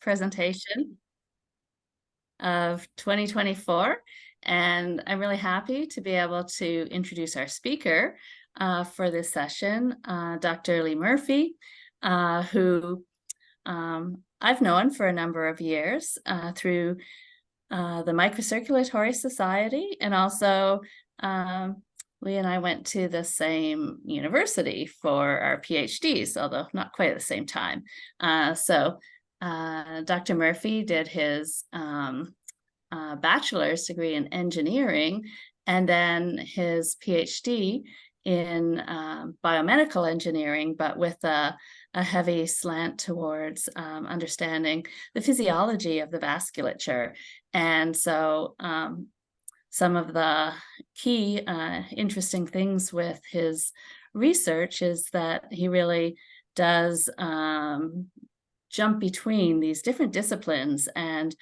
presentation of 2024, and I'm really happy to be able to introduce our speaker for this session, Dr. Lee Murfee, who I've known for a number of years through the Microcirculatory Society, and also Lee and I went to the same university for our PhDs, although not quite at the same time. Dr. Murfee did his bachelor's degree in engineering and then his PhD in biomedical engineering, but with a heavy slant towards understanding the physiology of the vasculature. And so some of the key interesting things with his research is that he really does jump between these different disciplines and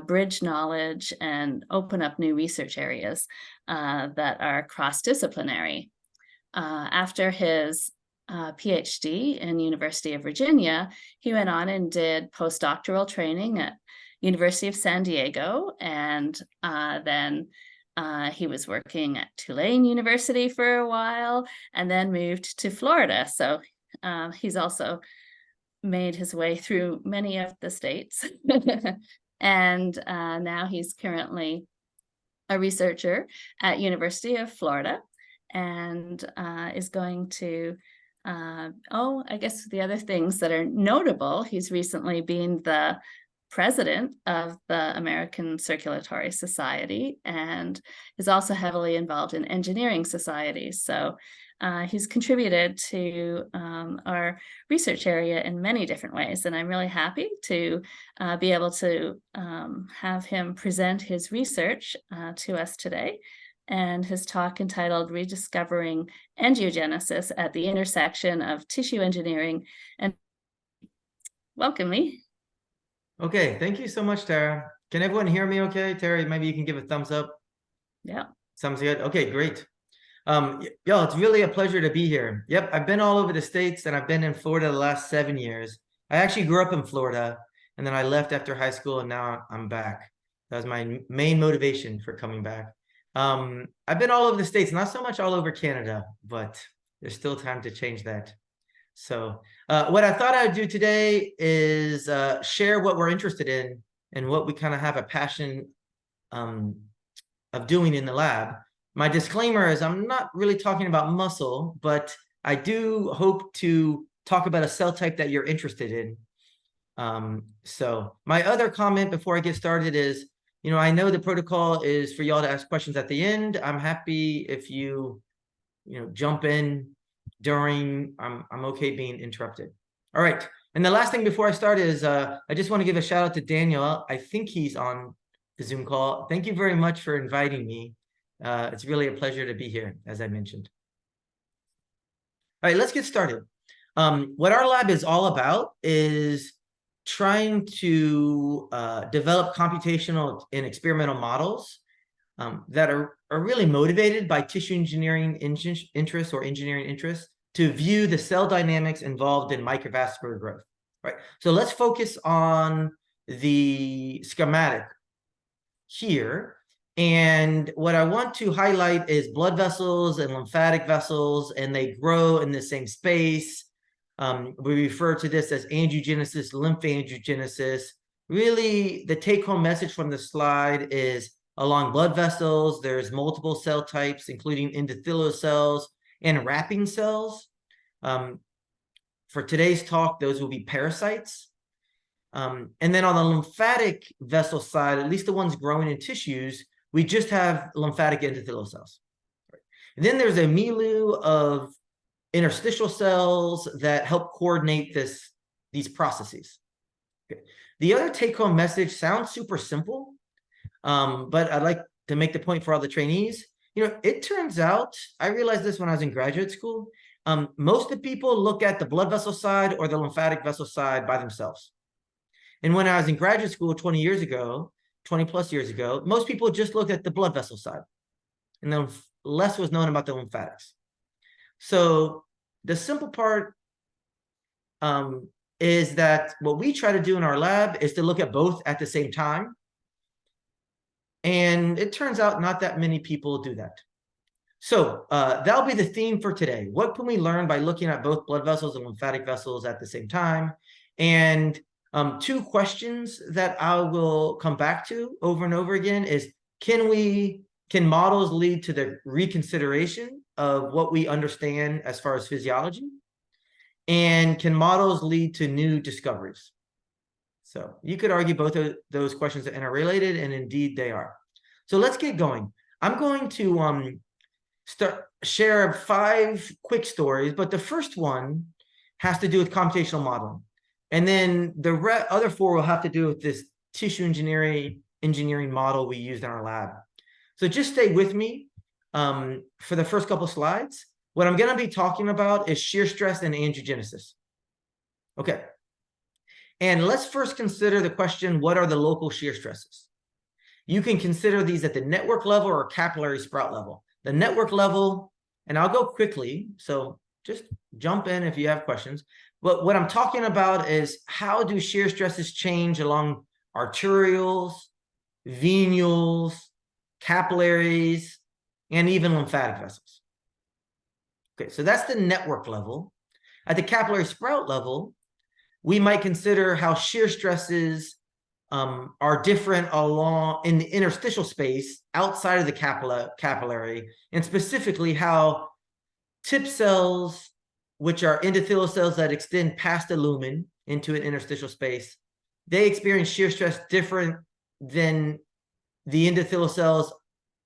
bridge knowledge and open up new research areas that are cross-disciplinary. After his PhD in University of Virginia, he went on and did postdoctoral training at University of San Diego, and then he was working at Tulane University for a while and then moved to Florida. So he's also made his way through many of the states. And now he's currently a researcher at University of Florida and is going to, I guess the other things that are notable, he's recently been the president of the American Circulatory Society and is also heavily involved in engineering societies. So he's contributed to our research area in many different ways, and I'm really happy to be able to have him present his research to us today, and his talk entitled Rediscovering Angiogenesis at the Intersection of Tissue Engineering and Welcome, Lee. Okay, thank you so much, Tara. Can everyone hear me okay? Terry, maybe you can give a thumbs up. Yeah. Sounds good. Okay, great. Yo, it's really a pleasure to be here. Yep, I've been all over the States and I've been in Florida the last 7 years. I actually grew up in Florida and then I left after high school and now I'm back. That was my main motivation for coming back. I've been all over the States, not so much all over Canada, but there's still time to change that. So what I thought I'd do today is share what we're interested in and what we kind of have a passion of doing in the lab. My disclaimer is I'm not really talking about muscle, but I do hope to talk about a cell type that you're interested in. So my other comment before I get started is, I know the protocol is for y'all to ask questions at the end. I'm happy if you jump in during, I'm okay being interrupted. All right. And the last thing before I start is I just want to give a shout out to Daniel. I think he's on the Zoom call. Thank you very much for inviting me. It's really a pleasure to be here, as I mentioned. All right, let's get started. What our lab is all about is trying to develop computational and experimental models that are really motivated by tissue engineering interests or engineering interests to view the cell dynamics involved in microvascular growth. Right. So let's focus on the schematic here. And what I want to highlight is blood vessels and lymphatic vessels, and they grow in the same space. We refer to this as angiogenesis, lymphangiogenesis. Really, the take-home message from the slide is along blood vessels, there's multiple cell types, including endothelial cells and wrapping cells. For today's talk, those will be parasites. And then on the lymphatic vessel side, at least the ones growing in tissues, we just have lymphatic endothelial cells. And then there's a milieu of interstitial cells that help coordinate these processes. Okay. The other take-home message sounds super simple, but I'd like to make the point for all the trainees. It turns out, I realized this when I was in graduate school, most of the people look at the blood vessel side or the lymphatic vessel side by themselves. And when I was in graduate school 20 plus years ago, most people just looked at the blood vessel side. And then less was known about the lymphatics. So the simple part is that what we try to do in our lab is to look at both at the same time. And it turns out not that many people do that. So that'll be the theme for today. What can we learn by looking at both blood vessels and lymphatic vessels at the same time? And two questions that I will come back to over and over again is, can models lead to the reconsideration of what we understand as far as physiology? And can models lead to new discoveries? So you could argue both of those questions are interrelated, and indeed they are. So let's get going. I'm going to share 5 quick stories, but the first one has to do with computational modeling. And then the other 4 will have to do with this tissue engineering model we used in our lab. So just stay with me for the first couple slides. What I'm going to be talking about is shear stress and angiogenesis. Okay. And let's first consider the question, what are the local shear stresses? You can consider these at the network level or capillary sprout level. The network level, and I'll go quickly, so just jump in if you have questions. But what I'm talking about is, how do shear stresses change along arterioles, venules, capillaries, and even lymphatic vessels? Okay, so that's the network level. At the capillary sprout level, we might consider how shear stresses are different in the interstitial space outside of the capillary, and specifically how tip cells, which are endothelial cells that extend past the lumen into an interstitial space, they experience shear stress different than the endothelial cells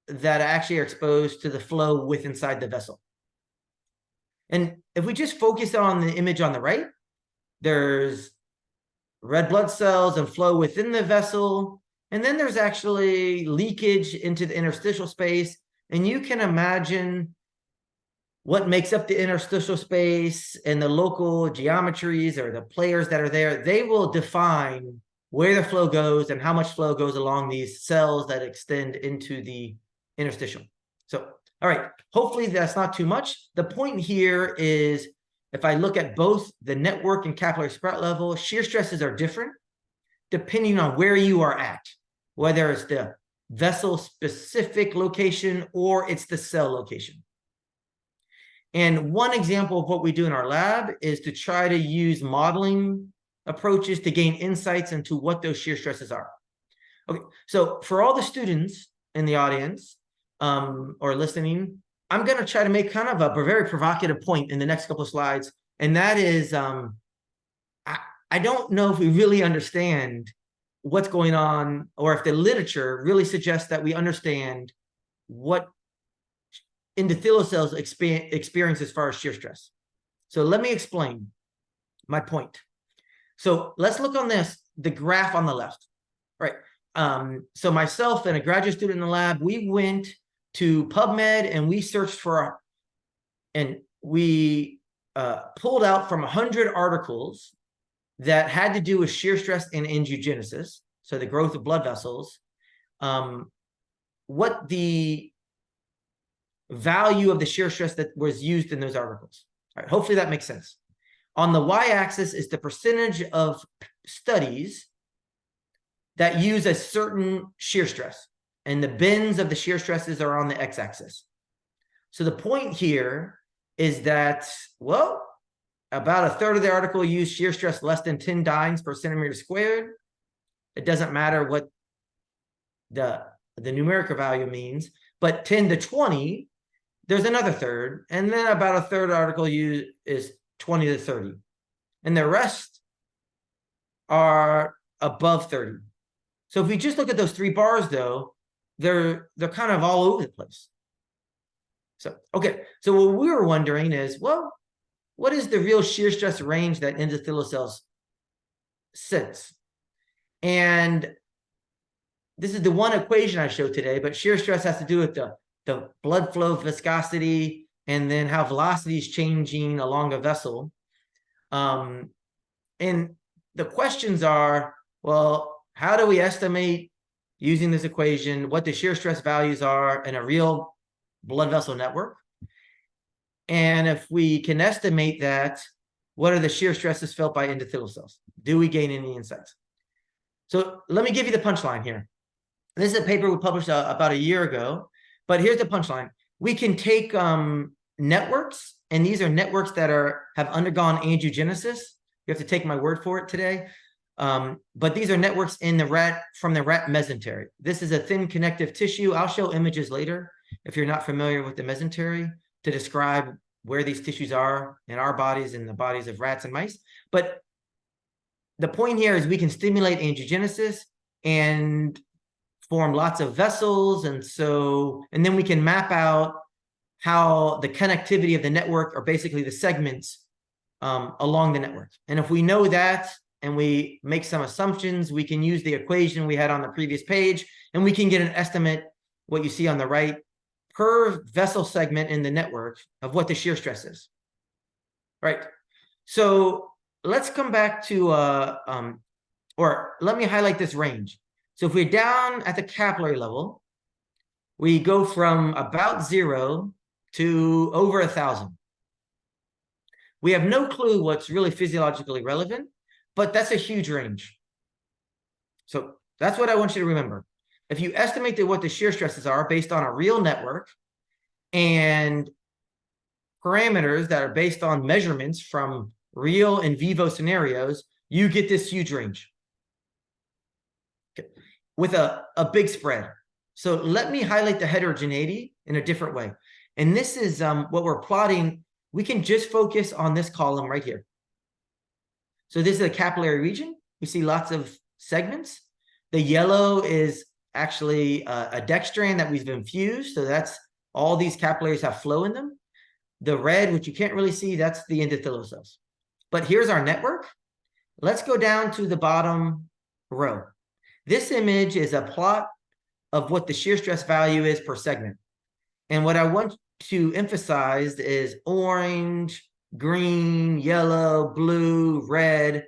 that actually are exposed to the flow inside the vessel. And if we just focus on the image on the right, there's red blood cells and flow within the vessel, and then there's actually leakage into the interstitial space. And you can imagine what makes up the interstitial space and the local geometries or the players that are there. They will define where the flow goes and how much flow goes along these cells that extend into the interstitial. So, all right, hopefully that's not too much. The point here is, if I look at both the network and capillary sprout level, shear stresses are different depending on where you are at, whether it's the vessel-specific location or it's the cell location. And one example of what we do in our lab is to try to use modeling approaches to gain insights into what those shear stresses are. Okay, so for all the students in the audience or listening, I'm going to try to make kind of a very provocative point in the next couple of slides. And that is, I don't know if we really understand what's going on, or if the literature really suggests that we understand what endothelial cells experience as far as shear stress. So let me explain my point. So let's look on the graph on the left, right? So myself and a graduate student in the lab, we went to PubMed and we searched for, and we pulled out from 100 articles that had to do with shear stress and angiogenesis, so the growth of blood vessels, what the value of the shear stress that was used in those articles. All right, hopefully that makes sense. On the y-axis is the percentage of studies that use a certain shear stress, and the bins of the shear stresses are on the x-axis. So the point here is that, well, about 1/3 of the article used shear stress less than 10 dynes per centimeter squared. It doesn't matter what the numerical value means, but 10 to 20, there's another 1/3, and then about 1/3 of the article used is 20 to 30. And the rest are above 30. So if we just look at those 3 bars, though, they're kind of all over the place. So, okay, so what we were wondering is, well, what is the real shear stress range that endothelial cells sense? And this is the one equation I showed today, but shear stress has to do with the blood flow viscosity and then how velocity is changing along a vessel. And the questions are, well, how do we estimate using this equation what the shear stress values are in a real blood vessel network? And if we can estimate that, what are the shear stresses felt by endothelial cells? Do we gain any insights? So let me give you the punchline here. This is a paper we published about a year ago, but here's the punchline. We can take networks, and these are networks that have undergone angiogenesis. You have to take my word for it today. But these are networks in the rat, from the rat mesentery. This is a thin connective tissue. I'll show images later if you're not familiar with the mesentery to describe where these tissues are in our bodies and the bodies of rats and mice. But the point here is we can stimulate angiogenesis and form lots of vessels. And then we can map out how the connectivity of the network, or basically the segments along the network. And if we know that, and we make some assumptions, we can use the equation we had on the previous page, and we can get an estimate, what you see on the right, per vessel segment in the network of what the shear stress is. Right. So let's come back to, or let me highlight this range. So if we're down at the capillary level, we go from about 0 to over 1,000. We have no clue what's really physiologically relevant, but that's a huge range. So that's what I want you to remember. If you estimate what the shear stresses are based on a real network and parameters that are based on measurements from real in vivo scenarios, you get this huge range. Okay. With a big spread. So let me highlight the heterogeneity in a different way. And this is what we're plotting. We can just focus on this column right here. So this is a capillary region. We see lots of segments. The yellow is actually a dextran that we've infused. So that's all these capillaries have flow in them. The red, which you can't really see, that's the endothelial cells. But here's our network. Let's go down to the bottom row. This image is a plot of what the shear stress value is per segment. And what I want to emphasize is orange, green, yellow, blue, red.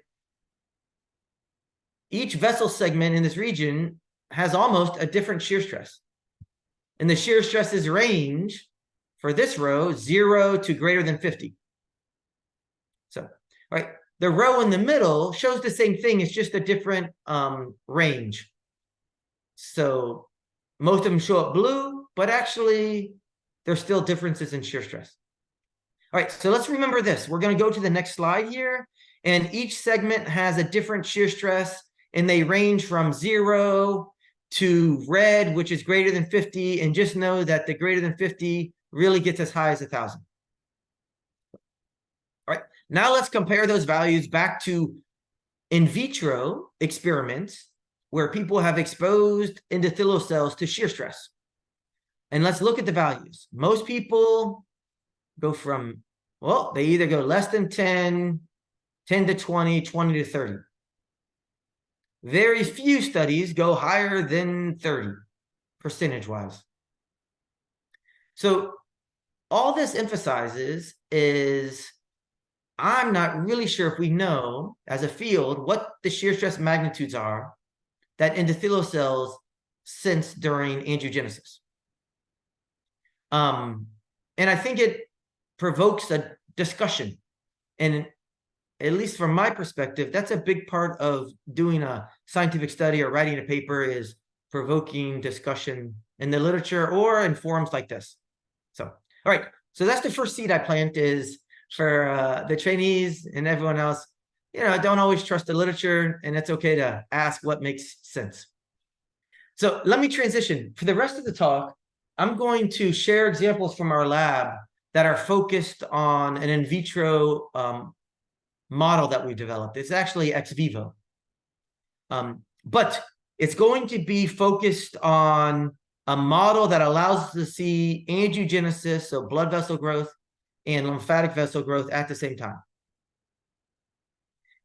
Each vessel segment in this region has almost a different shear stress. And the shear stresses range for this row, 0 to greater than 50. So, all right, the row in the middle shows the same thing. It's just a different range. So most of them show up blue, but actually there's still differences in shear stress. All right, so let's remember this. We're going to go to the next slide here, and each segment has a different shear stress, and they range from 0 to red, which is greater than 50, and just know that the greater than 50 really gets as high as 1,000. All right, now let's compare those values back to in vitro experiments where people have exposed endothelial cells to shear stress. And let's look at the values. Most people go from, well, they either go less than 10, 10 to 20, 20 to 30. Very few studies go higher than 30, percentage-wise. So all this emphasizes is I'm not really sure if we know as a field what the shear stress magnitudes are that endothelial cells sense during angiogenesis. And I think it provokes a discussion. And at least from my perspective, that's a big part of doing a scientific study or writing a paper, is provoking discussion in the literature or in forums like this. So, all right. So that's the first seed I plant, is for the trainees and everyone else. You know, don't always trust the literature, and it's okay to ask what makes sense. So let me transition. For the rest of the talk, I'm going to share examples from our lab that are focused on an in vitro model that we developed. It's actually ex vivo. But it's going to be focused on a model that allows us to see angiogenesis, so blood vessel growth, and lymphatic vessel growth at the same time.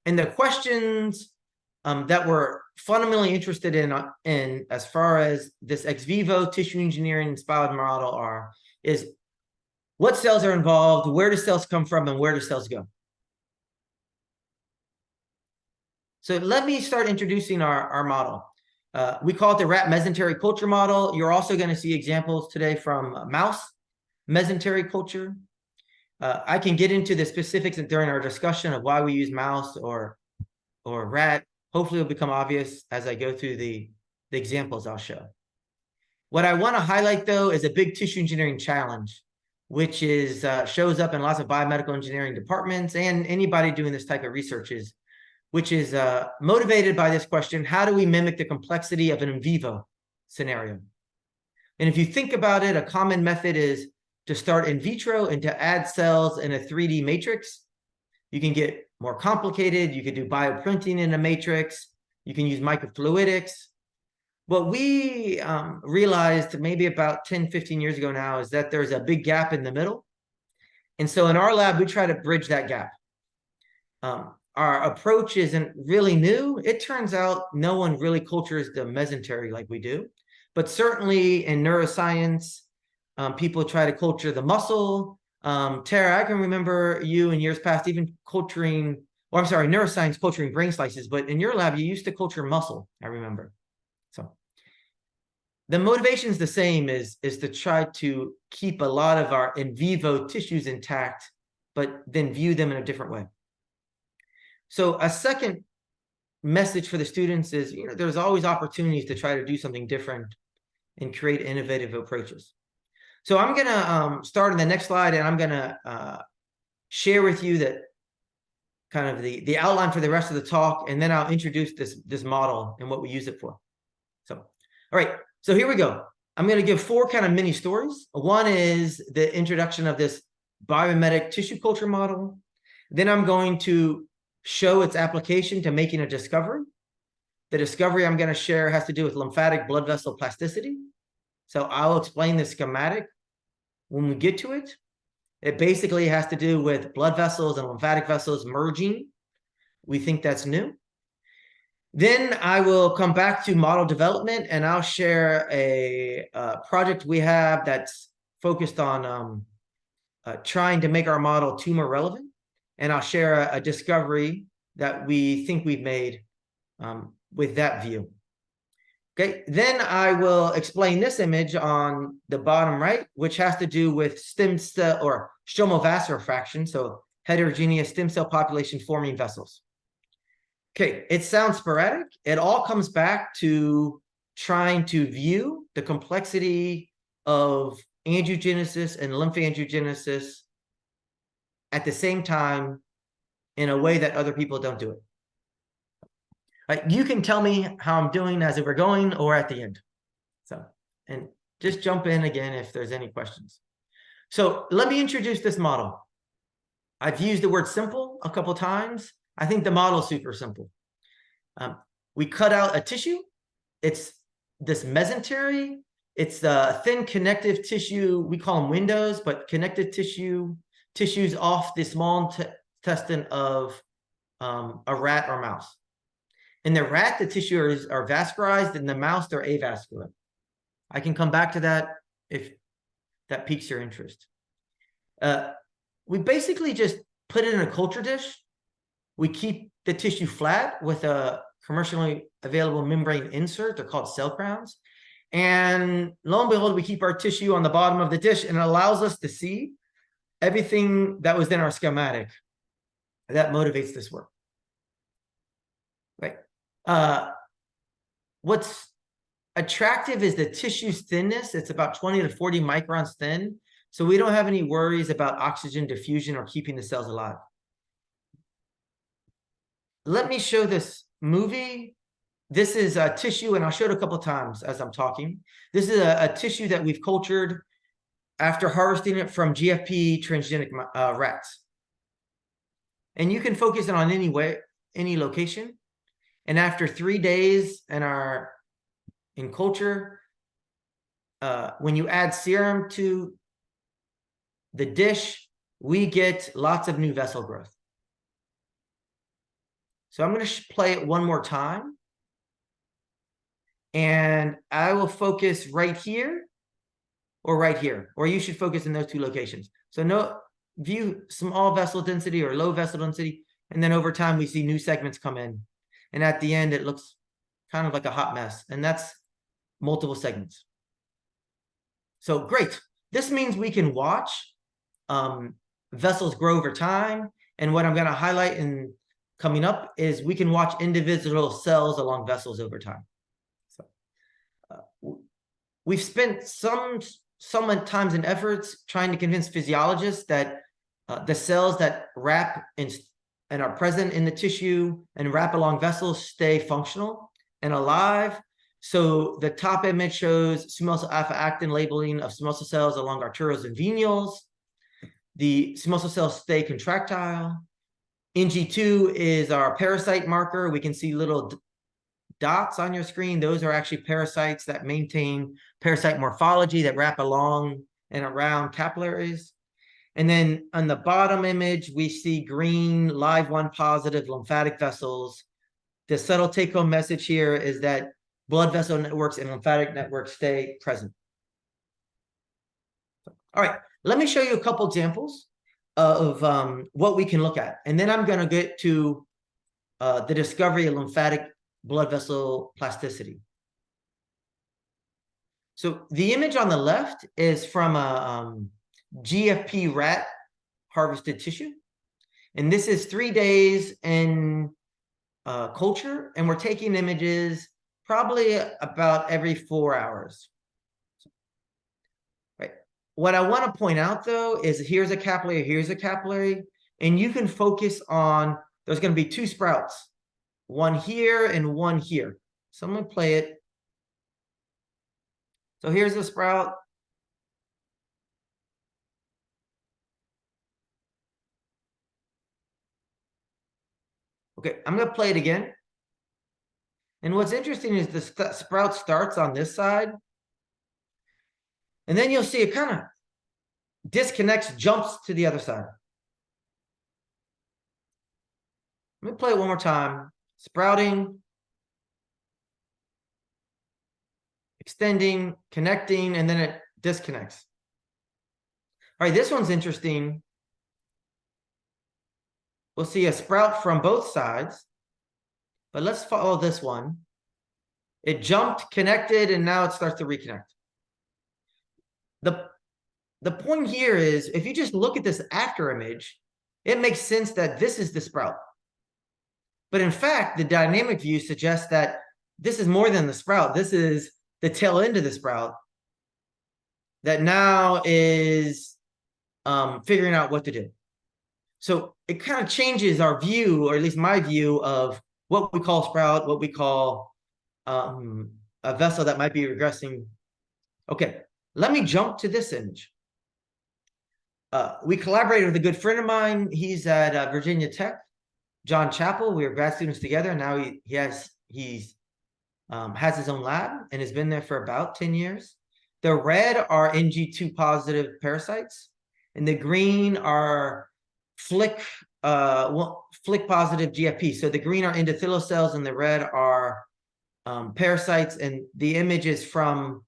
And the questions that we're fundamentally interested in as far as this ex vivo tissue engineering inspired model is what cells are involved, where do cells come from, and where do cells go? So let me start introducing our model. We call it the rat mesentery culture model. You're also going to see examples today from mouse mesentery culture. I can get into the specifics during our discussion of why we use mouse or rat. Hopefully it'll become obvious as I go through the examples I'll show. What I want to highlight, though, is a big tissue engineering challenge, which is shows up in lots of biomedical engineering departments and anybody doing this type of research which is motivated by this question: how do we mimic the complexity of an in vivo scenario? And if you think about it, a common method is to start in vitro and to add cells in a 3D matrix. You can get more complicated. You could do bioprinting in a matrix. You can use microfluidics. What we realized maybe about 10, 15 years ago now is that there's a big gap in the middle. And so in our lab, we try to bridge that gap. Our approach isn't really new. It turns out no one really cultures the mesentery like we do. But certainly in neuroscience, people try to culture the muscle. Tara, I can remember you in years past even culturing, or I'm sorry, neuroscience culturing brain slices, but in your lab, you used to culture muscle, I remember. So the motivation is the same, is to try to keep a lot of our in vivo tissues intact, but then view them in a different way. So a second message for the students is, there's always opportunities to try to do something different and create innovative approaches. So I'm going to start on the next slide, and I'm going to share with you that kind of the outline for the rest of the talk, and then I'll introduce this model and what we use it for. So, all right, so here we go. I'm going to give 4 kind of mini stories. One is the introduction of this biomimetic tissue culture model. Then I'm going to show its application to making a discovery. The discovery I'm going to share has to do with lymphatic blood vessel plasticity. So I'll explain the schematic when we get to it. It basically has to do with blood vessels and lymphatic vessels merging. We think that's new. Then I will come back to model development, and I'll share a project we have that's focused on trying to make our model tumor relevant. And I'll share a discovery that we think we've made with that view. Okay, then I will explain this image on the bottom right, which has to do with stem cell or stromal vascular fraction, so heterogeneous stem cell population forming vessels. Okay, it sounds sporadic. It all comes back to trying to view the complexity of angiogenesis and lymphoangiogenesis at the same time in a way that other people don't do it. You can tell me how I'm doing as we're going or at the end. So, and just jump in again if there's any questions. So let me introduce this model. I've used the word simple a couple times. I think the model is super simple. We cut out a tissue. It's this mesentery. It's the thin connective tissue. We call them windows, but connective tissues off the small intestine of a rat or mouse. In the rat, the tissue are vascularized. In the mouse, they're avascular. I can come back to that if that piques your interest. We basically just put it in a culture dish. We keep the tissue flat with a commercially available membrane insert. They're called cell crowns. And lo and behold, we keep our tissue on the bottom of the dish, and it allows us to see everything that was in our schematic. That motivates this work. Right. What's attractive is the tissue's thinness. It's about 20 to 40 microns thin. So we don't have any worries about oxygen diffusion or keeping the cells alive. Let me show this movie. This is a tissue, and I'll show it a couple of times as I'm talking. This is a tissue that we've cultured after harvesting it from GFP transgenic rats. And you can focus it on any location. And after 3 days in culture, when you add serum to the dish, we get lots of new vessel growth. So I'm going to play it one more time. And I will focus right here or right here, or you should focus in those 2 locations. So view small vessel density or low vessel density. And then over time, we see new segments come in. And at the end, it looks kind of like a hot mess. And that's multiple segments. So great. This means we can watch vessels grow over time. And what I'm going to highlight in coming up is we can watch individual cells along vessels over time. So we've spent some times and efforts trying to convince physiologists that the cells that wrap and are present in the tissue and wrap along vessels stay functional and alive. So the top image shows smooth alpha-actin labeling of smooth cells along arterioles and venules. The smooth cells stay contractile. NG2 is our parasite marker. We can see little dots on your screen. Those are actually parasites that maintain parasite morphology that wrap along and around capillaries. And then on the bottom image, we see green live 1 positive lymphatic vessels. The subtle take-home message here is that blood vessel networks and lymphatic networks stay present. All right, let me show you a couple examples of what we can look at. And then I'm going to get to the discovery of lymphatic blood vessel plasticity. So the image on the left is from a GFP rat harvested tissue. And this is 3 days in culture. And we're taking images probably about every 4 hours. Right. What I want to point out, though, is here's a capillary, and you can focus on, there's going to be 2 sprouts, one here and one here. So I'm going to play it. So here's the sprout. Okay, I'm going to play it again. And what's interesting is the sprout starts on this side. And then you'll see it kind of disconnects, jumps to the other side. Let me play it one more time. Sprouting, extending, connecting, and then it disconnects. All right, this one's interesting. We'll see a sprout from both sides, but let's follow this one. It jumped, connected, and now it starts to reconnect. The point here is, if you just look at this after image, it makes sense that this is the sprout. But in fact, the dynamic view suggests that this is more than the sprout. This is the tail end of the sprout that now is figuring out what to do. So it kind of changes our view, or at least my view, of what we call sprout, what we call a vessel that might be regressing. Okay, let me jump to this image. We collaborated with a good friend of mine. He's at Virginia Tech, John Chappell. We were grad students together. Now he has his own lab and has been there for about 10 years. The red are NG2 positive parasites, and the green are flick positive GFP. So the green are endothelial cells and the red are parasites, and the image is from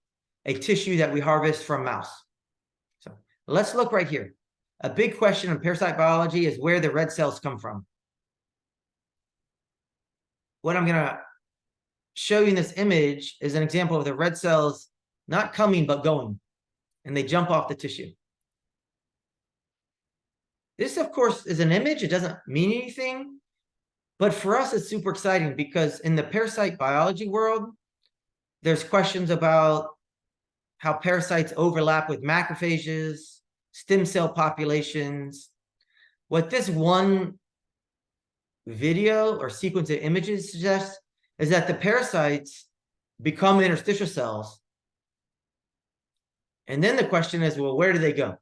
a tissue that we harvest from mouse. So let's look right here. A big question in parasite biology is where the red cells come from. What I'm going to show you in this image is an example of the red cells not coming but going, and they jump off the tissue. This, of course, is an image. It doesn't mean anything, but for us, it's super exciting because in the parasite biology world, there's questions about how parasites overlap with macrophages, stem cell populations. What this one video or sequence of images suggests is that the parasites become interstitial cells. And then the question is, well, where do they go?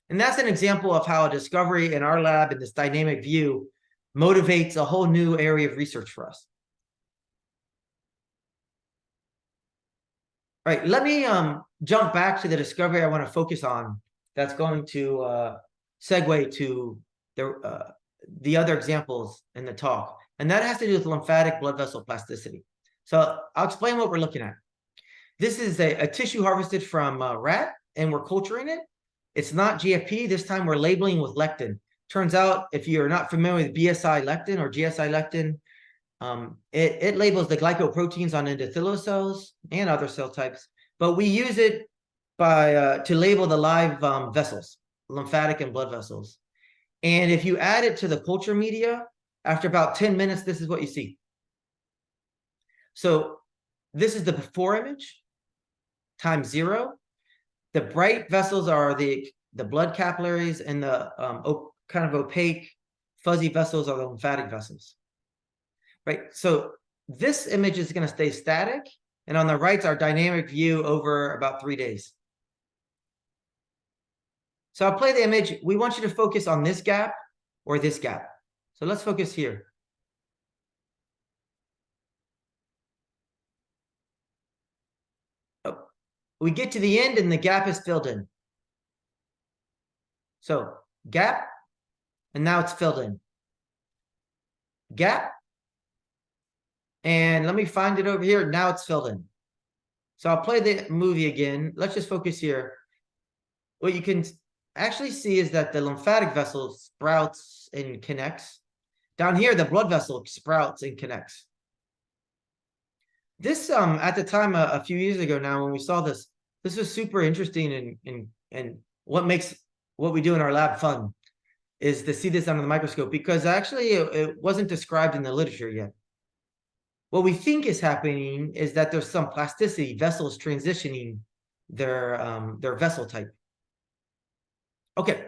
And that's an example of how a discovery in our lab in this dynamic view motivates a whole new area of research for us. All right, let me jump back to the discovery I want to focus on. That's going to segue to the other examples in the talk. And that has to do with lymphatic blood vessel plasticity. So I'll explain what we're looking at. This is a tissue harvested from a rat, and we're culturing it. It's not GFP. This time we're labeling with lectin. Turns out, if you're not familiar with BSI lectin or GSI lectin, it labels the glycoproteins on endothelial cells and other cell types, but we use it to label the live vessels. lymphatic and blood vessels. And if you add it to the culture media, after about 10 minutes, this is what you see. So this is the before image, time 0. The bright vessels are the blood capillaries, and the kind of opaque, fuzzy vessels are the lymphatic vessels. Right? So this image is going to stay static, and on the right's our dynamic view over about 3 days. So I'll play the image. We want you to focus on this gap or this gap. So let's focus here. Oh, we get to the end and the gap is filled in. So gap, and now it's filled in. Gap, and let me find it over here. Now it's filled in. So I'll play the movie again. Let's just focus here. What you can actually see is that the lymphatic vessel sprouts and connects. Down here, the blood vessel sprouts and connects. This, at the time, a few years ago now, when we saw this, this was super interesting, and what makes what we do in our lab fun is to see this under the microscope, because actually it wasn't described in the literature yet. What we think is happening is that there's some plasticity, vessels transitioning their vessel type. Okay,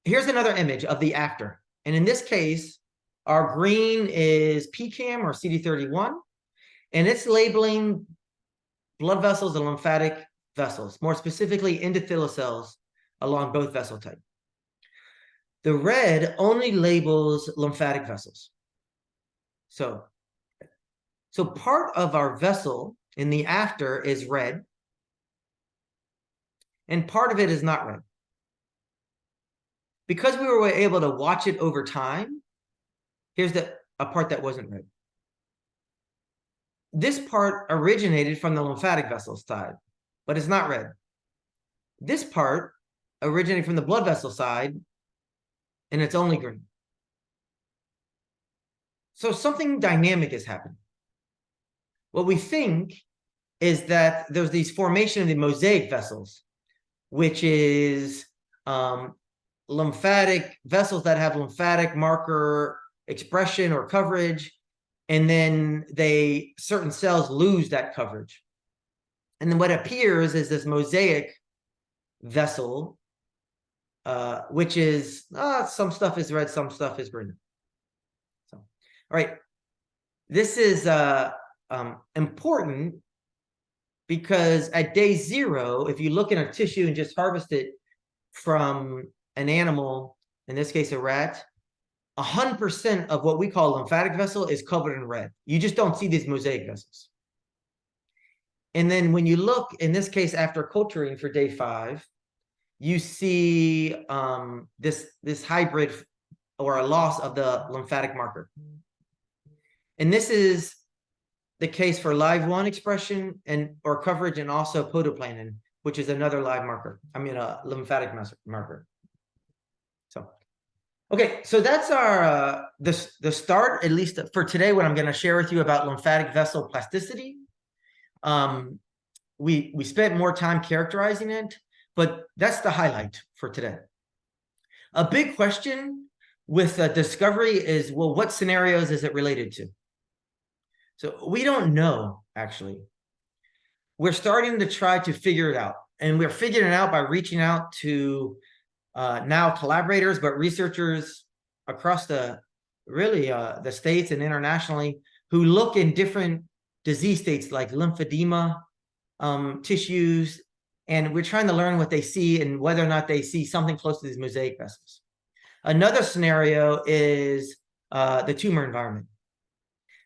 here's another image of the after. And in this case, our green is PCAM or CD31, and it's labeling blood vessels and lymphatic vessels, more specifically endothelial cells along both vessel type. The red only labels lymphatic vessels. So part of our vessel in the after is red, and part of it is not red. Because we were able to watch it over time, here's a part that wasn't red. This part originated from the lymphatic vessel side, but it's not red. This part originated from the blood vessel side, and it's only green. So something dynamic is happening. What we think is that there's these formation of the mosaic vessels, which is lymphatic vessels that have lymphatic marker expression or coverage, and then certain cells lose that coverage. And then what appears is this mosaic vessel, which is some stuff is red, some stuff is green. So, all right, this is important because at day 0, if you look in a tissue and just harvest it from an animal, in this case a rat, 100% of what we call lymphatic vessel is covered in red. You just don't see these mosaic vessels. And then when you look, in this case, after culturing for day 5, you see this hybrid or a loss of the lymphatic marker. And this is the case for live 1 expression or coverage, and also podoplanin, which is another live marker. I mean, a lymphatic marker. So, okay, so that's our the start, at least for today, what I'm going to share with you about lymphatic vessel plasticity. We spent more time characterizing it, but that's the highlight for today. A big question with discovery is, well, what scenarios is it related to? So we don't know, actually. We're starting to try to figure it out, and we're figuring it out by reaching out to now collaborators, but researchers across the states and internationally, who look in different disease states like lymphedema tissues, and we're trying to learn what they see and whether or not they see something close to these mosaic vessels. Another scenario is the tumor environment.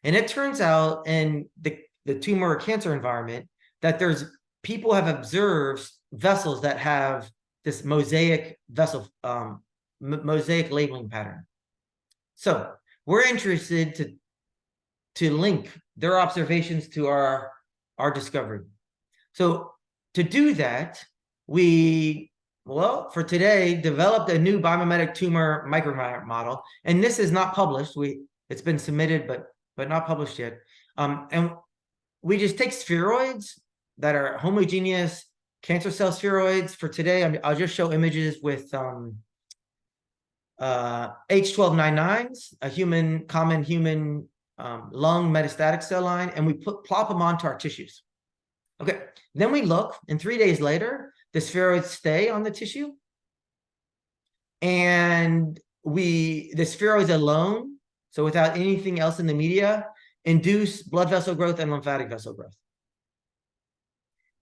And it turns out in the tumor or cancer environment that people have observed vessels that have this mosaic vessel, mosaic labeling pattern. So we're interested to link their observations to our discovery. So to do that, for today, developed a new biomimetic tumor microenvironment model. And this is not published. It's been submitted, but not published yet. And we just take spheroids that are homogeneous cancer cell spheroids. For today, I'll just show images with H1299s, a common human lung metastatic cell line, and we plop them onto our tissues. Okay, then we look, and 3 days later, the spheroids stay on the tissue, and the spheroids alone, so without anything else in the media, induce blood vessel growth and lymphatic vessel growth.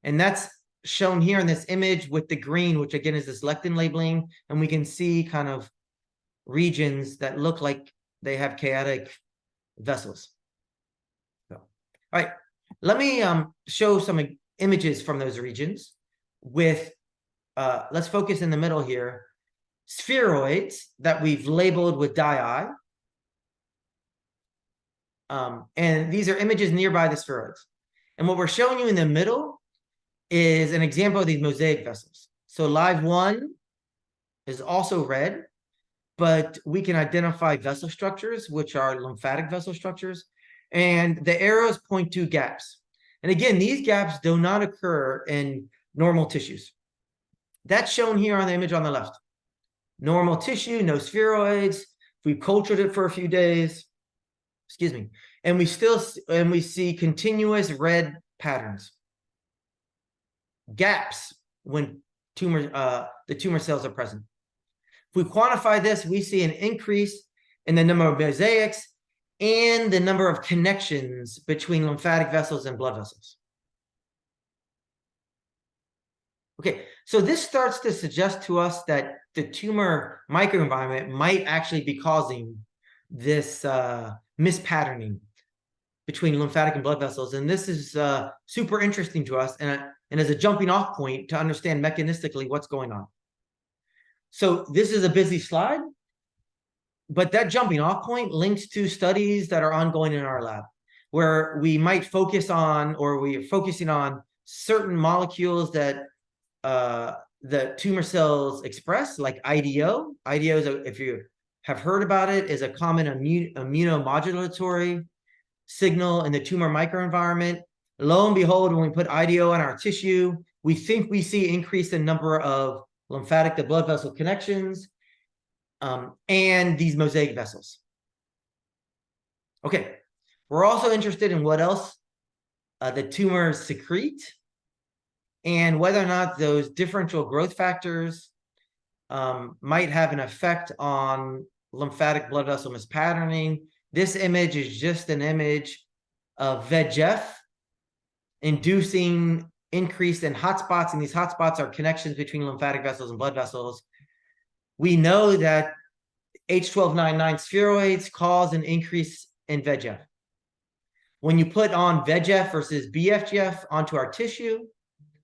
And that's shown here in this image with the green, which again is this lectin labeling, and we can see kind of regions that look like they have chaotic vessels. So, all right, let me show some images from those regions with, let's focus in the middle here, spheroids that we've labeled with dye eye. And these are images nearby the spheroids. And what we're showing you in the middle is an example of these mosaic vessels. So live 1 is also red, but we can identify vessel structures, which are lymphatic vessel structures, and the arrows point to gaps. And again, these gaps do not occur in normal tissues. That's shown here on the image on the left. Normal tissue, no spheroids. We've cultured it for a few days, excuse me, and we see continuous red patterns. Gaps when the tumor cells are present. If we quantify this, we see an increase in the number of mosaics and the number of connections between lymphatic vessels and blood vessels. Okay, so this starts to suggest to us that the tumor microenvironment might actually be causing this mispatterning between lymphatic and blood vessels. And this is super interesting to us and as a jumping off point to understand mechanistically what's going on. So this is a busy slide, but that jumping off point links to studies that are ongoing in our lab, where we might focus on, or we are focusing on certain molecules that the tumor cells express, like IDO. IDO is, if you have heard about it, is a common immunomodulatory signal in the tumor microenvironment. Lo and behold, when we put IDO on our tissue, we think we see increase in number of lymphatic to blood vessel connections, and these mosaic vessels. Okay, we're also interested in what else the tumors secrete and whether or not those differential growth factors might have an effect on lymphatic blood vessel mispatterning. This image is just an image of VEGF inducing increase in hotspots, and these hotspots are connections between lymphatic vessels and blood vessels. We know that H1299 spheroids cause an increase in VEGF. When you put on VEGF versus BFGF onto our tissue,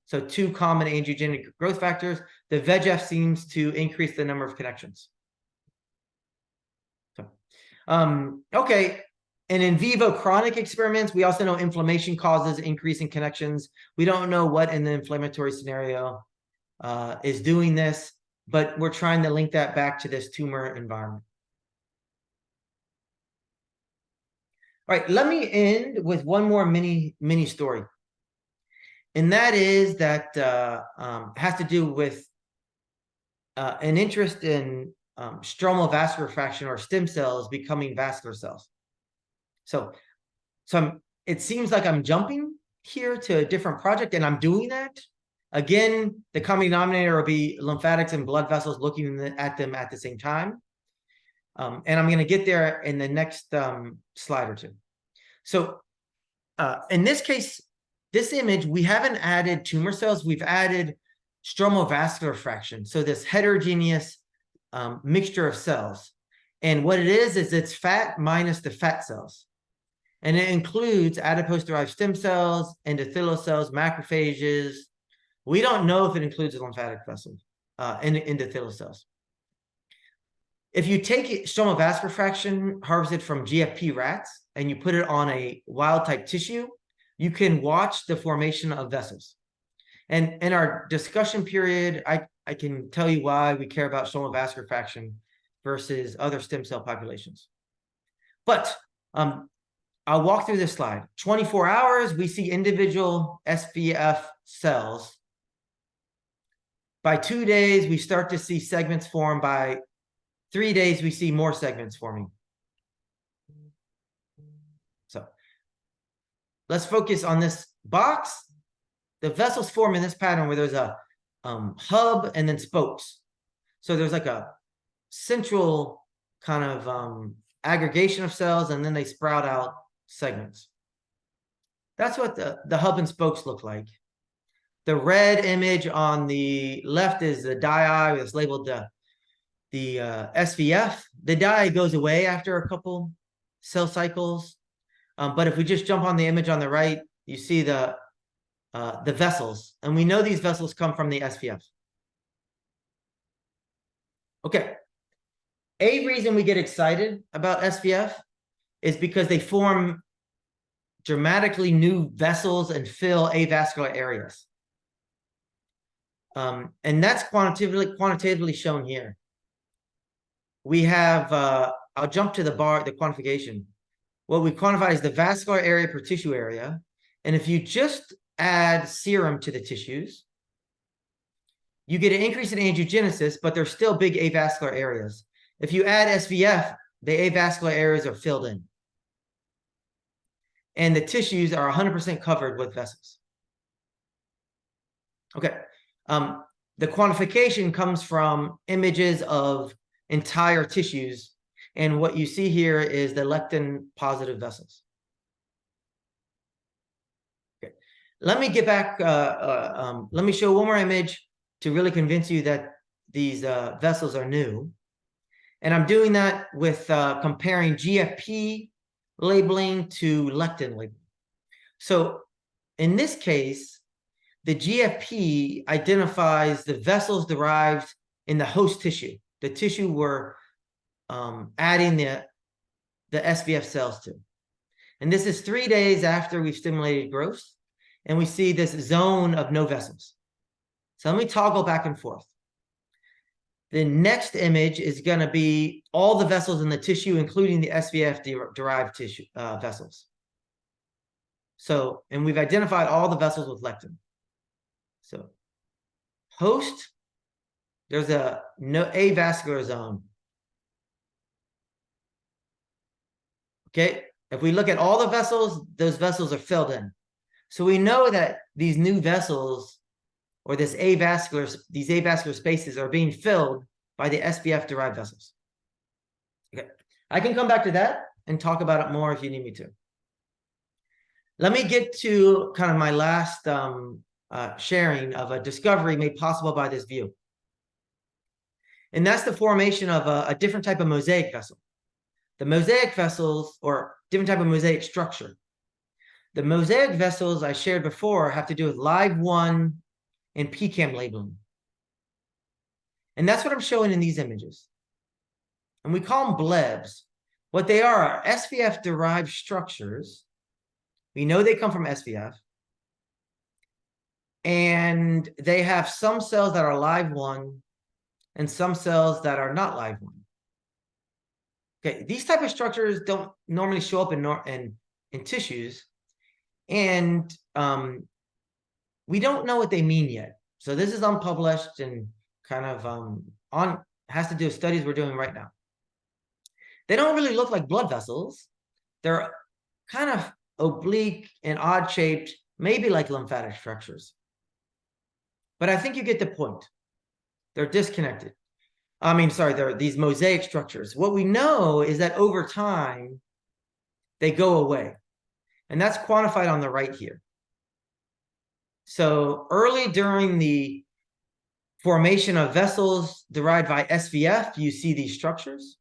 so two common angiogenic growth factors, the VEGF seems to increase the number of connections. So, okay. And in vivo chronic experiments, we also know inflammation causes increase in connections. We don't know what in the inflammatory scenario is doing this, but we're trying to link that back to this tumor environment. All right, let me end with one more mini story. And that is that has to do with an interest in stromal vascular fraction, or stem cells becoming vascular cells. So it seems like I'm jumping here to a different project, and I'm doing that. Again, the common denominator will be lymphatics and blood vessels, looking at them at the same time. And I'm going to get there in the next slide or two. So in this case, this image, we haven't added tumor cells. We've added stromal vascular fraction. So this heterogeneous mixture of cells. And what it is it's fat minus the fat cells. And it includes adipose-derived stem cells, endothelial cells, macrophages. We don't know if it includes lymphatic vessels, endothelial cells. If you take stromal vascular fraction harvested from GFP rats and you put it on a wild-type tissue, you can watch the formation of vessels. And in our discussion period, I can tell you why we care about stromal vascular fraction versus other stem cell populations. But I'll walk through this slide. 24 hours, we see individual SVF cells By 2 days, we start to see segments form. By 3 days, we see more segments forming. So let's focus on this box. The vessels form in this pattern where there's a hub and then spokes. So there's like a central kind of aggregation of cells, and then they sprout out segments. That's what the hub and spokes look like. The red image on the left is the dye that's labeled the SVF. The dye goes away after a couple cell cycles. But if we just jump on the image on the right, you see the vessels, and we know these vessels come from the SVF. Okay. A reason we get excited about SVF is because they form dramatically new vessels and fill avascular areas. And that's quantitatively shown here. We have, I'll jump to the quantification. What we quantify is the vascular area per tissue area. And if you just add serum to the tissues, you get an increase in angiogenesis, but there's still big avascular areas. If you add SVF, the avascular areas are filled in. And the tissues are 100% covered with vessels. Okay. The quantification comes from images of entire tissues. And what you see here is the lectin positive vessels. Okay. Let me get back. Let me show one more image to really convince you that these vessels are new. And I'm doing that with comparing GFP labeling to lectin labeling. So in this case, the GFP identifies the vessels derived in the host tissue, the tissue we're adding the SVF cells to. And this is 3 days after we've stimulated growth, and we see this zone of no vessels. So let me toggle back and forth. The next image is going to be all the vessels in the tissue, including the SVF derived tissue vessels. So, and we've identified all the vessels with lectin. So, host, there's a avascular zone. Okay, if we look at all the vessels, those vessels are filled in. So we know that these new vessels, or these avascular spaces, are being filled by the SVF derived vessels. Okay, I can come back to that and talk about it more if you need me to. Let me get to kind of my last sharing of a discovery made possible by this view. And that's the formation of a different type of mosaic vessel. The mosaic vessels, or different type of mosaic structure. The mosaic vessels I shared before have to do with live one and PCAM labeling. And that's what I'm showing in these images. And we call them blebs. What they are SVF-derived structures. We know they come from SVF. And they have some cells that are live one and some cells that are not live one. Okay, these type of structures don't normally show up in tissues. And we don't know what they mean yet. So this is unpublished and kind of has to do with studies we're doing right now. They don't really look like blood vessels. They're kind of oblique and odd shaped, maybe like lymphatic structures. But I think you get the point. They're disconnected. I mean, sorry, they're these mosaic structures. What we know is that over time, they go away. And that's quantified on the right here. So early during the formation of vessels derived by SVF, you see these structures.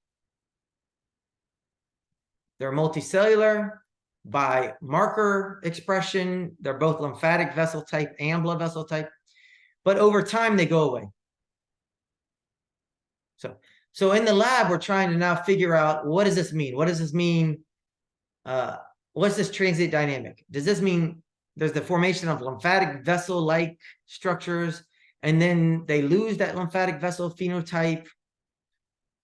They're multicellular by marker expression. They're both lymphatic vessel type and blood vessel type. But over time, they go away. So in the lab, we're trying to now figure out, what does this mean? What does this mean? What's this transient dynamic? Does this mean there's the formation of lymphatic vessel-like structures, and then they lose that lymphatic vessel phenotype?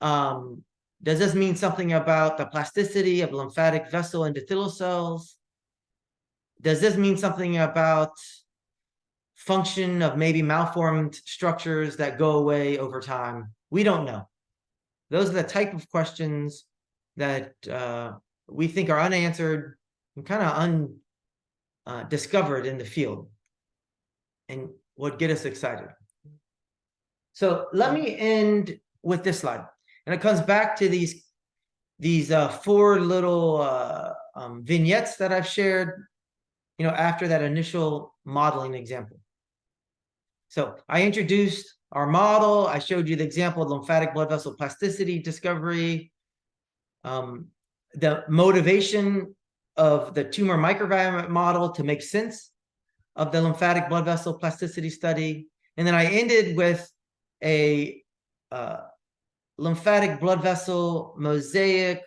Does this mean something about the plasticity of lymphatic vessel endothelial cells? Does this mean something about function of maybe malformed structures that go away over time? We don't know. Those are the type of questions that we think are unanswered and kind of undiscovered in the field, and would get us excited. So let me end with this slide, and it comes back to these four little vignettes that I've shared, after that initial modeling example. So I introduced our model. I showed you the example of lymphatic blood vessel plasticity discovery, the motivation of the tumor microenvironment model to make sense of the lymphatic blood vessel plasticity study. And then I ended with a lymphatic blood vessel mosaic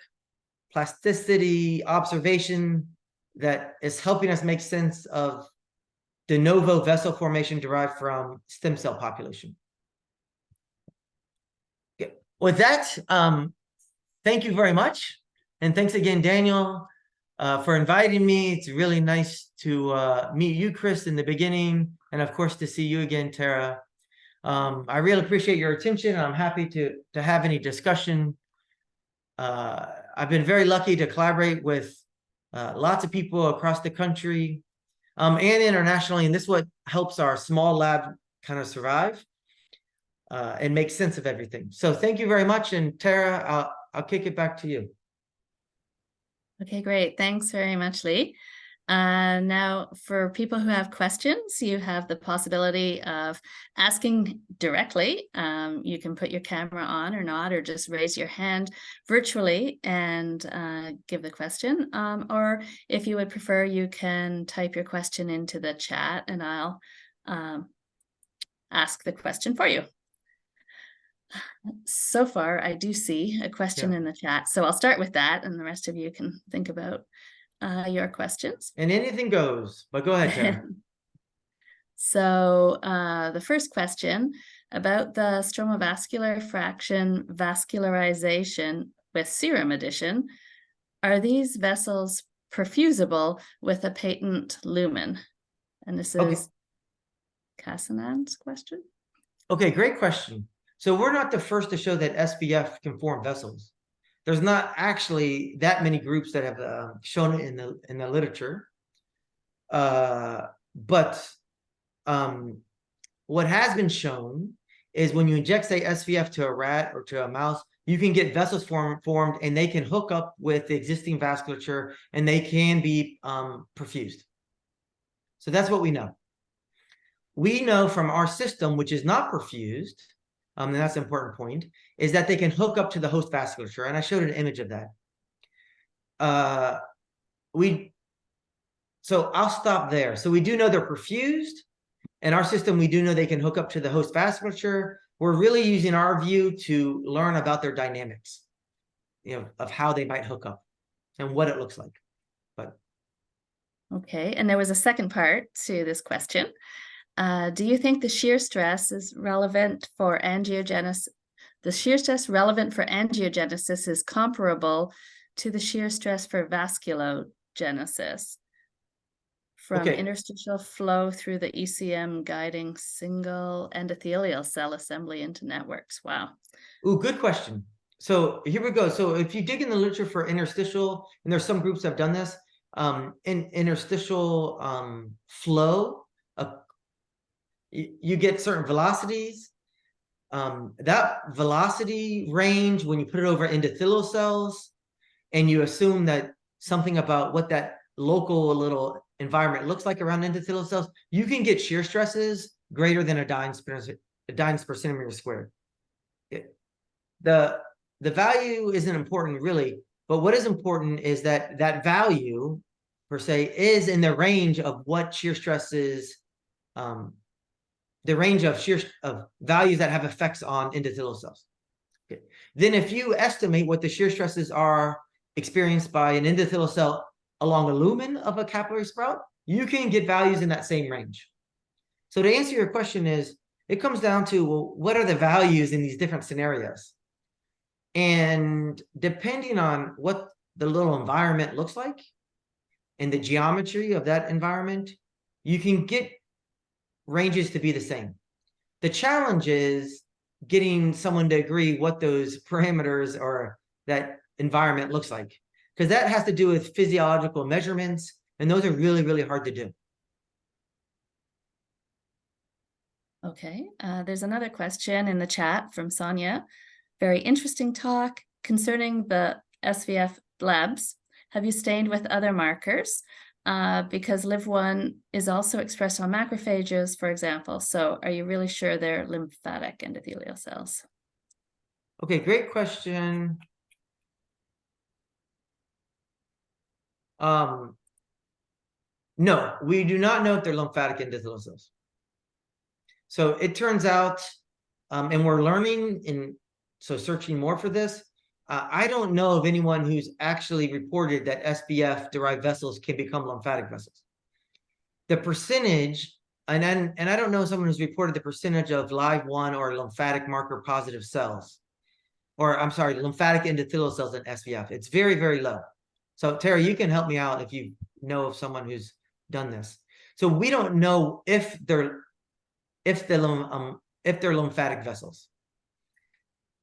plasticity observation that is helping us make sense of de novo vessel formation derived from stem cell population. Okay. With that, thank you very much. And thanks again, Daniel, for inviting me. It's really nice to meet you, Chris, in the beginning, and of course to see you again, Tara. I really appreciate your attention, and I'm happy to have any discussion. I've been very lucky to collaborate with lots of people across the country and internationally, and this is what helps our small lab kind of survive and make sense of everything. So thank you very much, and Tara, I'll kick it back to you. Okay, great. Thanks very much, Lee. Now, for people who have questions, you have the possibility of asking directly. You can put your camera on or not, or just raise your hand virtually and give the question. Or if you would prefer, you can type your question into the chat and I'll ask the question for you. So far, I do see a question in the chat, so I'll start with that, and the rest of you can think about your questions. And anything goes, but go ahead, Tara. So the first question about the stromovascular fraction vascularization with serum addition, are these vessels perfusable with a patent lumen? And this is Casanan's question. Okay, great question. So we're not the first to show that SVF can form vessels. There's not actually that many groups that have shown it in the literature. But what has been shown is when you inject, say, SVF to a rat or to a mouse, you can get vessels formed, and they can hook up with the existing vasculature, and they can be perfused. So that's what we know. We know from our system, which is not perfused, and that's an important point, is that they can hook up to the host vasculature. And I showed an image of that. So I'll stop there. So we do know they're perfused. In our system, we do know they can hook up to the host vasculature. We're really using our view to learn about their dynamics, of how they might hook up and what it looks like. But okay, and there was a second part to this question. Do you think the shear stress is relevant for angiogenesis? The shear stress relevant for angiogenesis is comparable to the shear stress for vasculogenesis from interstitial flow through the ECM guiding single endothelial cell assembly into networks. Wow. Ooh, good question. So here we go. So if you dig in the literature for interstitial, and there's some groups that have done this, in interstitial flow, you get certain velocities. That velocity range, when you put it over endothelial cells, and you assume that something about what that local little environment looks like around endothelial cells, you can get shear stresses greater than a dynes per centimeter squared. The value isn't important really, but what is important is that that value per se is in the range of what shear stresses, the range of values that have effects on endothelial cells. Okay. Then if you estimate what the shear stresses are experienced by an endothelial cell along a lumen of a capillary sprout, you can get values in that same range. So to answer your question it comes down to, well, what are the values in these different scenarios? And depending on what the little environment looks like and the geometry of that environment, you can get ranges to be the same. The challenge is getting someone to agree what those parameters or that environment looks like, because that has to do with physiological measurements, and those are really, really hard to do. Okay, there's another question in the chat from Sonia. Very interesting talk concerning the SVF labs. Have you stained with other markers? Because LIV1 is also expressed on macrophages, for example. So are you really sure they're lymphatic endothelial cells? Okay, great question. No, we do not know if they're lymphatic endothelial cells. So it turns out, and we're learning so searching more for this. I don't know of anyone who's actually reported that SBF-derived vessels can become lymphatic vessels. The percentage, and I don't know someone who's reported the percentage of LIV1 or lymphatic marker positive cells, or I'm sorry, lymphatic endothelial cells in SBF. It's very, very low. So Tara, you can help me out if you know of someone who's done this. So we don't know if they're lymphatic vessels.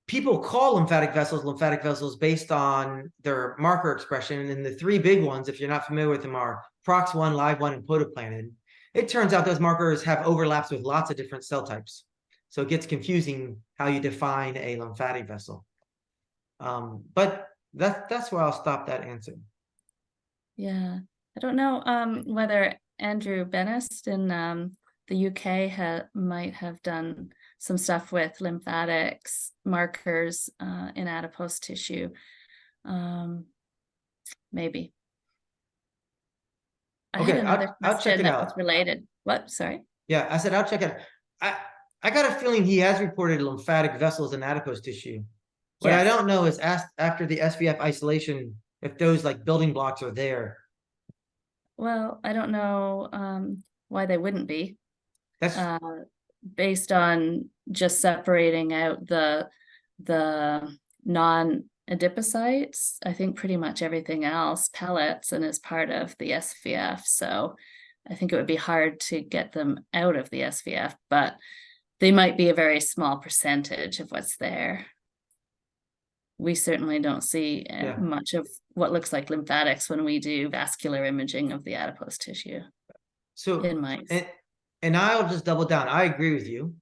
People call lymphatic vessels based on their marker expression. And the three big ones, if you're not familiar with them, are PROX1, LIV1, and potoplanin. It turns out those markers have overlaps with lots of different cell types. So it gets confusing how you define a lymphatic vessel. But that's where I'll stop that answer. Yeah, I don't know whether Andrew Benest in the UK might have done some stuff with lymphatics markers in adipose tissue. Maybe. I had another question that was related. What? Sorry. Yeah, I said I'll check it out. I got a feeling he has reported lymphatic vessels in adipose tissue. What I don't know is after the SVF isolation, if those like building blocks are there. Well, I don't know why they wouldn't be. That's based on just separating out the non-adipocytes. I think pretty much everything else pellets and is part of the SVF. So I think it would be hard to get them out of the SVF, but they might be a very small percentage of what's there. We certainly don't see much of what looks like lymphatics when we do vascular imaging of the adipose tissue. So in mice. And I'll just double down. I agree with you.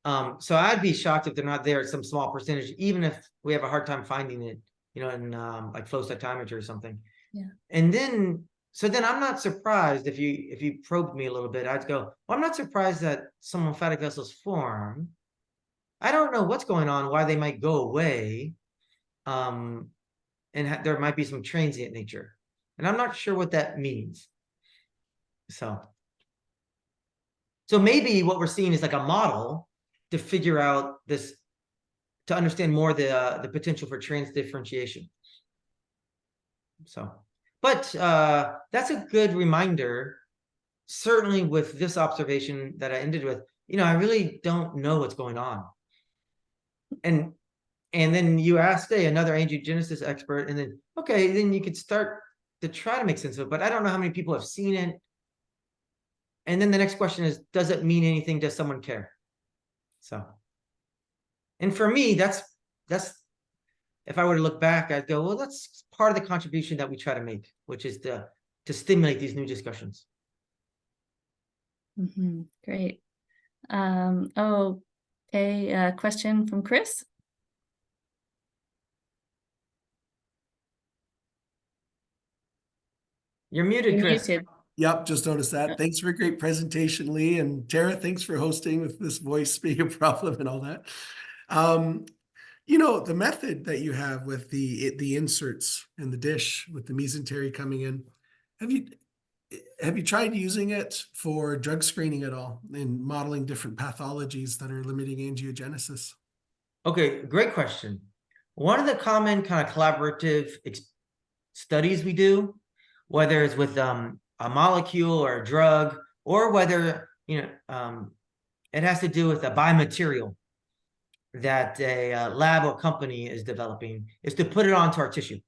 So I'd be shocked if they're not there at some small percentage, even if we have a hard time finding it, in like flow cytometry or something. Yeah. And then I'm not surprised if you probed me a little bit. I'd go, well, I'm not surprised that some lymphatic vessels form. I don't know what's going on, why they might go away, and there might be some transient nature, and I'm not sure what that means. So maybe what we're seeing is like a model to figure out this, to understand more the potential for transdifferentiation. So, but that's a good reminder. Certainly with this observation that I ended with, I really don't know what's going on. And then you ask, another angiogenesis expert, and then, okay, then you could start to try to make sense of it. But I don't know how many people have seen it. And then the next question is, does it mean anything? Does someone care? So, and for me, that's if I were to look back, I'd go, well, that's part of the contribution that we try to make, which is to stimulate these new discussions. Great. Okay, question from Chris. You're muted, Chris. Yep, just noticed that. Thanks for a great presentation, Lee. And Tara, thanks for hosting with this voice being a problem and all that. The method that you have with the inserts in the dish with the mesentery coming in, have you tried using it for drug screening at all and modeling different pathologies that are limiting angiogenesis? Okay, great question. One of the common kind of collaborative studies we do, whether it's with a molecule or a drug, or whether it has to do with a biomaterial that a lab or company is developing, is to put it onto our tissue.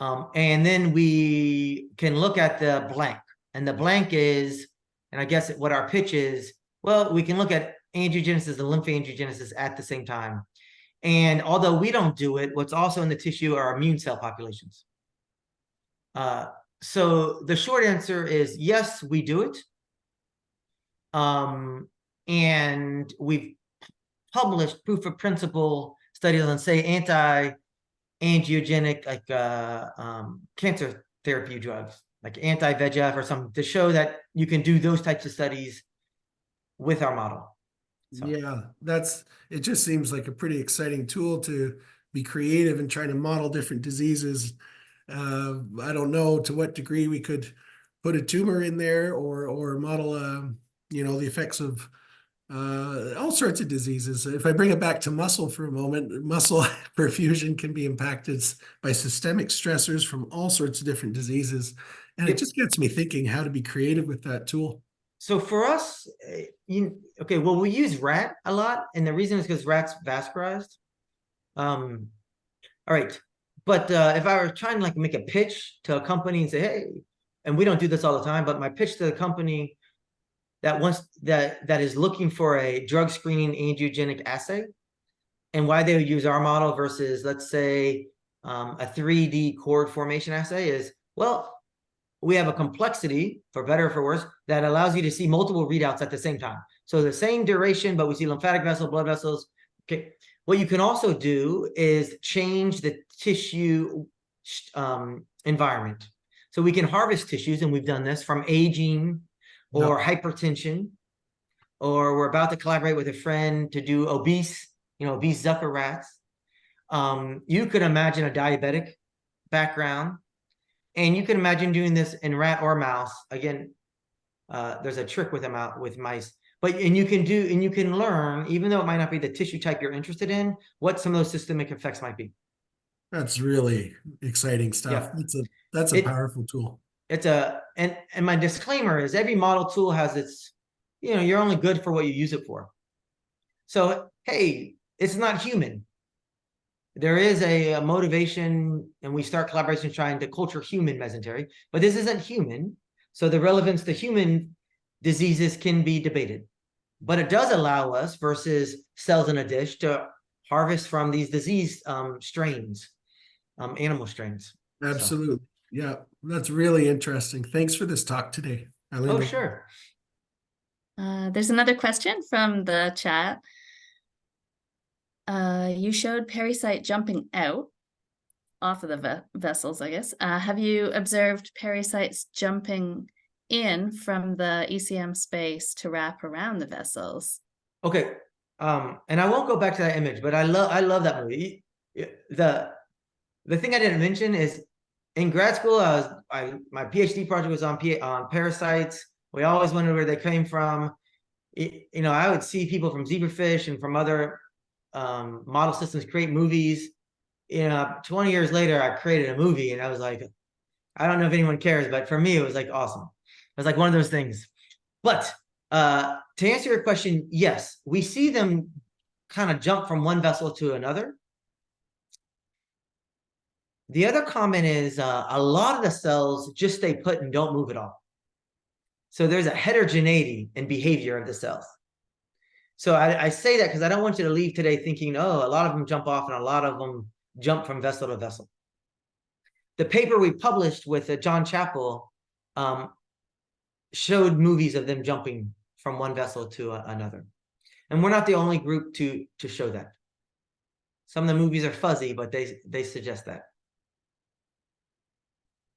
And then we can look at the blank, and the blank is And I guess what our pitch is, well, we can look at angiogenesis and lymphoangiogenesis at the same time. And although we don't do it, what's also in the tissue are immune cell populations. So the short answer is yes, we do it. And we've published proof of principle studies on, say, anti-angiogenic, like cancer therapy drugs, like anti-VEGF or something, to show that you can do those types of studies with our model. So. Yeah, it just seems like a pretty exciting tool to be creative and try to model different diseases. I don't know to what degree we could put a tumor in there or model, the effects of all sorts of diseases. If I bring it back to muscle for a moment, muscle perfusion can be impacted by systemic stressors from all sorts of different diseases. And it just gets me thinking how to be creative with that tool. So for us, well, we use rat a lot, and the reason is because rat's vascularized. All right, but if I were trying to make a pitch to a company and say, hey, and we don't do this all the time, but my pitch to the company that is looking for a drug screening angiogenic assay, and why they would use our model versus, let's say, a 3D cord formation assay is, well, we have a complexity, for better or for worse, that allows you to see multiple readouts at the same time. So the same duration, but we see lymphatic vessels, blood vessels. Okay. What you can also do is change the tissue environment. So we can harvest tissues, and we've done this, from aging or hypertension, or we're about to collaborate with a friend to do obese Zucker rats. You could imagine a diabetic background. And you can imagine doing this in rat or mouse. Again, there's a trick with mice. And you can learn, even though it might not be the tissue type you're interested in, what some of those systemic effects might be. That's really exciting stuff. Yeah. That's a powerful tool. And my disclaimer is every model tool has its, you're only good for what you use it for. So, hey, it's not human. There is a motivation, and we start collaborations trying to culture human mesentery, but this isn't human. So the relevance to human diseases can be debated, but it does allow us, versus cells in a dish, to harvest from these disease strains, animal strains. Absolutely. So. Yeah, that's really interesting. Thanks for this talk today. Oh, sure. There's another question from the chat. You showed pericyte jumping out off of the vessels, I guess. Have you observed pericytes jumping in from the ECM space to wrap around the vessels? Okay. And I won't go back to that image, but I love that movie. The thing I didn't mention is, in grad school, my PhD project was on parasites. We always wondered where they came from. I would see people from zebrafish and from other model systems create movies. 20 years later, I created a movie, and I was like, I don't know if anyone cares, but for me, it was awesome. It was one of those things. But to answer your question, yes, we see them kind of jump from one vessel to another. The other comment is a lot of the cells just stay put and don't move at all. So there's a heterogeneity in behavior of the cells. So I say that because I don't want you to leave today thinking, oh, a lot of them jump off and a lot of them jump from vessel to vessel. The paper we published with John Chappell showed movies of them jumping from one vessel to another. And we're not the only group to show that. Some of the movies are fuzzy, but they suggest that.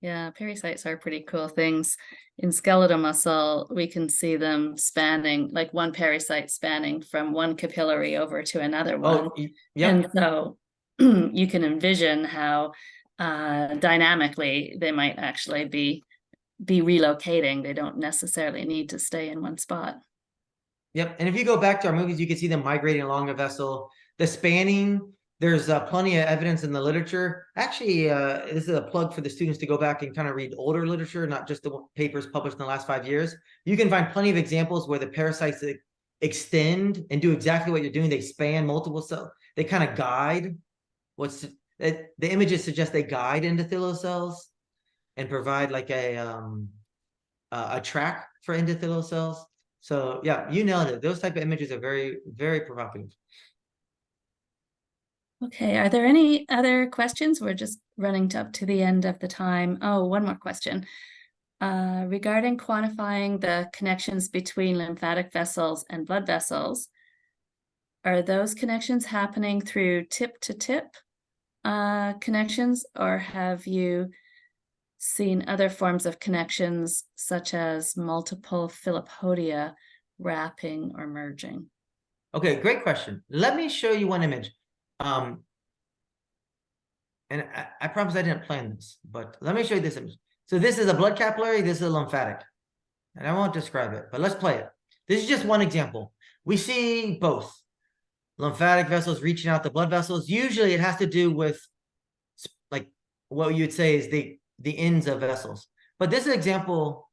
Yeah, pericytes are pretty cool things. In skeletal muscle, we can see them spanning, like one pericyte spanning from one capillary over to another one. Oh, yeah. And so you can envision how dynamically they might actually be relocating. They don't necessarily need to stay in one spot. Yep. And if you go back to our movies, you can see them migrating along a vessel. The spanning, there's plenty of evidence in the literature. Actually, this is a plug for the students to go back and kind of read older literature, not just the papers published in the last 5 years. You can find plenty of examples where the parasites extend and do exactly what you're doing. They span multiple cells. They kind of guide. The images suggest they guide endothelial cells and provide like a a track for endothelial cells. So yeah, you nailed it. Those type of images are very, very provocative. Okay, are there any other questions? We're just running up to the end of the time. Oh, one more question. Regarding quantifying the connections between lymphatic vessels and blood vessels, are those connections happening through tip-to-tip connections, or have you seen other forms of connections such as multiple Philippodia wrapping or merging? Okay, great question. Let me show you one image. And I promise I didn't plan this, but let me show you this image. So this is a blood capillary, this is a lymphatic. And I won't describe it, but let's play it. This is just one example. We see both lymphatic vessels reaching out to blood vessels. Usually it has to do with like what you'd say is the ends of vessels. But this is an example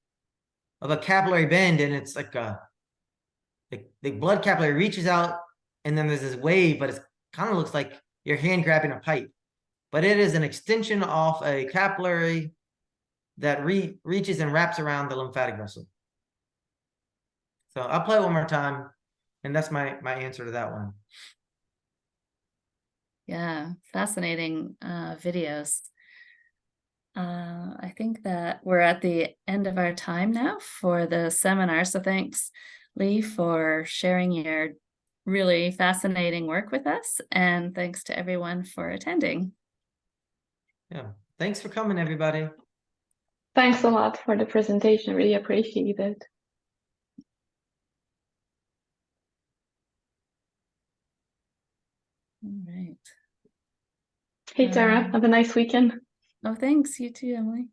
of a capillary bend, and it's like the blood capillary reaches out, and then there's this wave, but it kind of looks like your hand grabbing a pipe. But it is an extension off a capillary that reaches and wraps around the lymphatic vessel. So I'll play it one more time, and that's my answer to that one. Yeah, fascinating videos. I think that we're at the end of our time now for the seminar. So thanks, Lee, for sharing your really fascinating work with us. And thanks to everyone for attending. Yeah, thanks for coming, everybody. Thanks a lot for the presentation. Really appreciate it. All right. Hey, Tara, have a nice weekend. Oh, thanks. You too, Emily.